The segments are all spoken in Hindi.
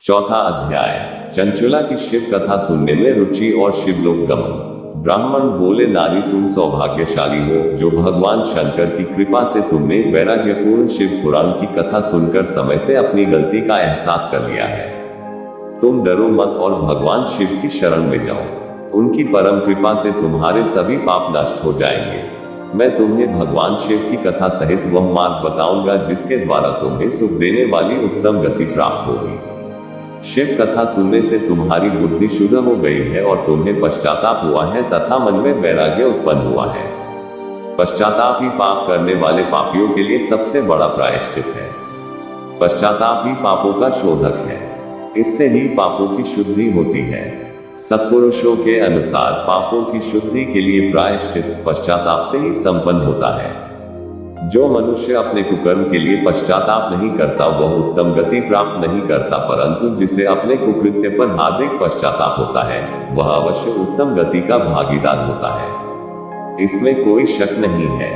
चौथा अध्याय। चंचुला की शिव कथा सुनने में रुचि और शिवलोक गमन। ब्राह्मण बोले, नारी तुम सौभाग्यशाली हो जो भगवान शंकर की कृपा से तुमने वैराग्यपूर्ण शिव पुराण की कथा सुनकर समय से अपनी गलती का एहसास कर लिया है। तुम डरो मत और भगवान शिव की शरण में जाओ। उनकी परम कृपा से तुम्हारे सभी पाप नष्ट हो जाएंगे। मैं तुम्हें भगवान शिव की कथा सहित वह मार्ग बताऊंगा जिसके द्वारा तुम्हें सुख देने वाली उत्तम गति प्राप्त होगी। शिव कथा सुनने से तुम्हारी बुद्धि शुद्ध हो गई है और तुम्हें पश्चाताप हुआ है तथा मन में वैराग्य उत्पन्न हुआ है। पश्चाताप ही पाप करने वाले पापियों के लिए सबसे बड़ा प्रायश्चित है। पश्चाताप ही पापों का शोधक है। इससे ही पापों की शुद्धि होती है। सत्पुरुषों के अनुसार पापों की शुद्धि के लिए प्रायश्चित पश्चाताप से ही संपन्न होता है। जो मनुष्य अपने कुकर्म के लिए पश्चाताप नहीं करता वह उत्तम गति प्राप्त नहीं करता, परंतु जिसे अपने कुकृत्य पर हार्दिक पश्चाताप होता है वह अवश्य उत्तम गति का भागीदार होता है। इसमें कोई शक नहीं है।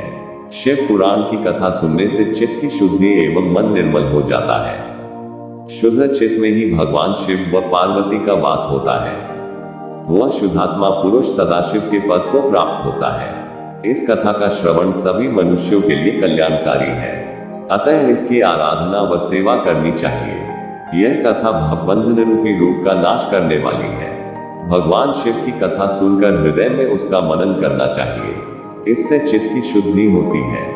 शिव पुराण की कथा सुनने से चित्त की शुद्धि एवं मन निर्मल हो जाता है। शुद्ध चित्त में ही भगवान शिव व पार्वती का वास होता है। वह शुद्धात्मा पुरुष सदाशिव के पद को प्राप्त होता है। इस कथा का श्रवण सभी मनुष्यों के लिए कल्याणकारी है, अतः इसकी आराधना व सेवा करनी चाहिए। यह कथा भवबंधन रूपी रोग का नाश करने वाली है। भगवान शिव की कथा सुनकर हृदय में उसका मनन करना चाहिए। इससे चित्त की शुद्धि होती है।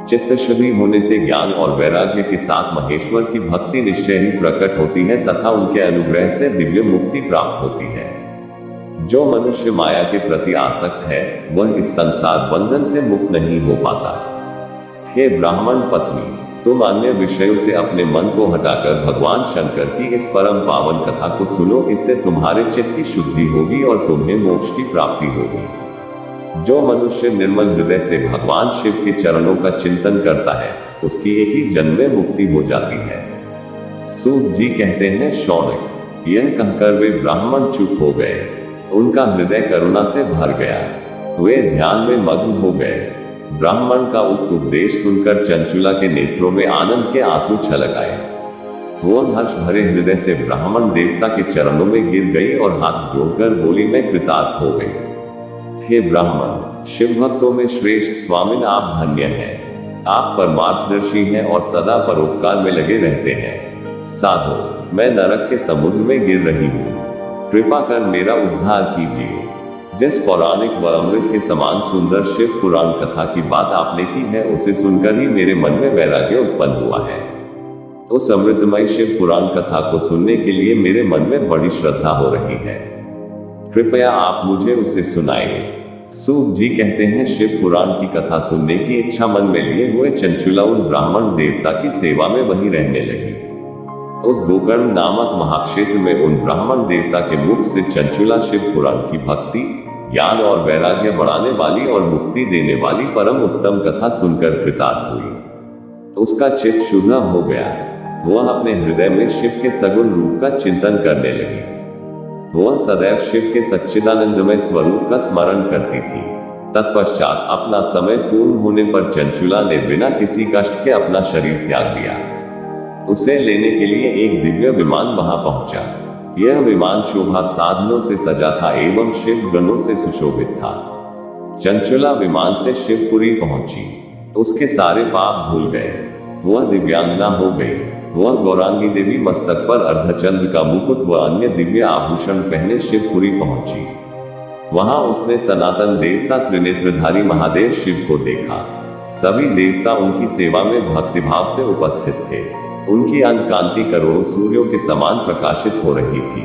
चित्त शुद्धि होने से ज्ञान और वैराग्य के साथ महेश्वर की भक्ति निश्चय ही प्रकट होती है तथा उनके अनुग्रह से दिव्य मुक्ति प्राप्त होती है। जो मनुष्य माया के प्रति आसक्त है वह इस संसार बंधन से मुक्त नहीं हो पाता। हे ब्राह्मण पत्नी, तुम अन्य विषयों से अपने मन को हटाकर भगवान शंकर की इस परम पावन कथा को सुनो। इससे तुम्हारे चित्त की शुद्धि होगी और तुम्हें मोक्ष की प्राप्ति होगी। जो मनुष्य निर्मल हृदय से भगवान शिव के चरणों का चिंतन करता है उसकी एक ही जन्म में मुक्ति हो जाती है। सूत जी कहते हैं, शौनक, यह कहकर वे ब्राह्मण चुप हो गए। उनका हृदय करुणा से भर गया। वे ध्यान में मग्न हो गए। ब्राह्मण का उक्त उपदेश सुनकर चंचुला के नेत्रों में आनंद के आंसू छलक आए। वह हर्ष भरे हृदय से ब्राह्मण देवता के चरणों में गिर गई और हाथ जोड़कर बोली, मैं कृतार्थ हो गई। हे ब्राह्मण, शिव भक्तों में श्रेष्ठ स्वामिन, आप धन्य हैं। आप परमार्थदर्शी हैं और सदा परोपकार में लगे रहते हैं। साधो, मैं नरक के समुद्र में गिर रही हूँ, कृपा कर मेरा उद्धार कीजिए। जिस पौराणिक व अमृत के समान सुंदर शिव पुराण कथा की बात आपने की है उसे सुनकर ही मेरे मन में वैराग्य उत्पन्न हुआ है। उस अमृतमय शिव पुराण कथा को सुनने के लिए मेरे मन में बड़ी श्रद्धा हो रही है। कृपया आप मुझे उसे सुनाइए। सूत जी कहते हैं, शिव पुराण की कथा सुनने की इच्छा मन में लिए हुए चंचुला उन ब्राह्मण देवता की सेवा में वहीं रहने लगी। उस गोकर्ण नामक महाक्षेत्र में उन ब्राह्मण देवता के मुख से चंचुला शिव पुराण की भक्ति, ज्ञान और वैराग्य बढ़ाने वाली और मुक्ति देने वाली परम उत्तम कथा सुनकर कृतार्थ हुई। उसका चित्त शुद्ध हो गया। वह अपने हृदय में शिव के सगुण रूप का चिंतन करने लगी। वह सदैव शिव के सच्चिदानंदमय स्वरूप का स्मरण करती थी। तत्पश्चात अपना समय पूर्ण होने पर चंचुला ने बिना किसी कष्ट के अपना शरीर त्याग दिया। उसे लेने के लिए एक दिव्य विमान वहां पहुंचा। यह विमान शोभा साधनों से सजा था एवं शिव गणों से सुशोभित था। चंचुला विमान से शिवपुरी पहुंची। उसके सारे पाप भूल गए। वह दिव्यांगना हो गई। वह गौरांगी देवी मस्तक पर अर्धचंद्र का मुकुट व अन्य दिव्य आभूषण पहने शिवपुरी पहुंची। वहां उसने सनातन देवता त्रिनेत्रधारी महादेव शिव को देखा। सभी देवता उनकी सेवा में भक्तिभाव से उपस्थित थे। उनकी अंग कांति करोड़ों सूर्यों के समान प्रकाशित हो रही थी।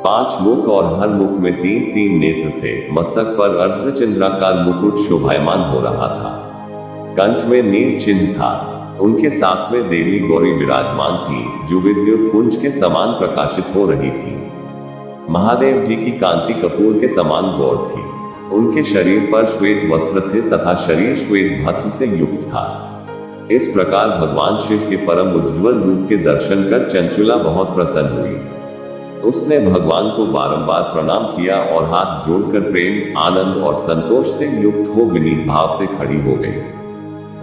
5 मुख और हर मुख में 3-3 नेत्र थे। मस्तक पर अर्धचंद्राकार मुकुट शोभायमान हो रहा था। कंठ में नील चिन्ह था। उनके साथ में देवी गौरी विराजमान थी जो विद्युत पुंज के समान प्रकाशित हो रही थी। महादेव जी की कांति कपूर के समान गौर थी। उनके शरीर पर श्वेत वस्त्र थे तथा शरीर श्वेत भस्म से युक्त था। इस प्रकार भगवान शिव के परम उज्ज्वल रूप के दर्शन कर चंचुला बहुत प्रसन्न हुई। उसने भगवान को बारंबार प्रणाम किया और हाथ जोड़कर प्रेम, आनंद और संतोष से युक्त हो विनीत भाव से खड़ी हो गई।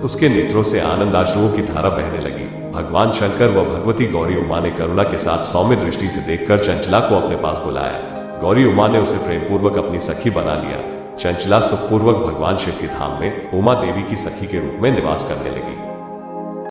उसके नेत्रों से आनंद आंसुओं की धारा बहने लगी। भगवान शंकर व भगवती गौरी उमा ने करुणा के साथ सौम्य दृष्टि से देखकर चंचला को अपने पास बुलाया। गौरी उमा ने उसे प्रेमपूर्वक अपनी सखी बना लिया। चंचला सुखपूर्वक भगवान शिव के धाम में उमा देवी की सखी के रूप में निवास करने लगी।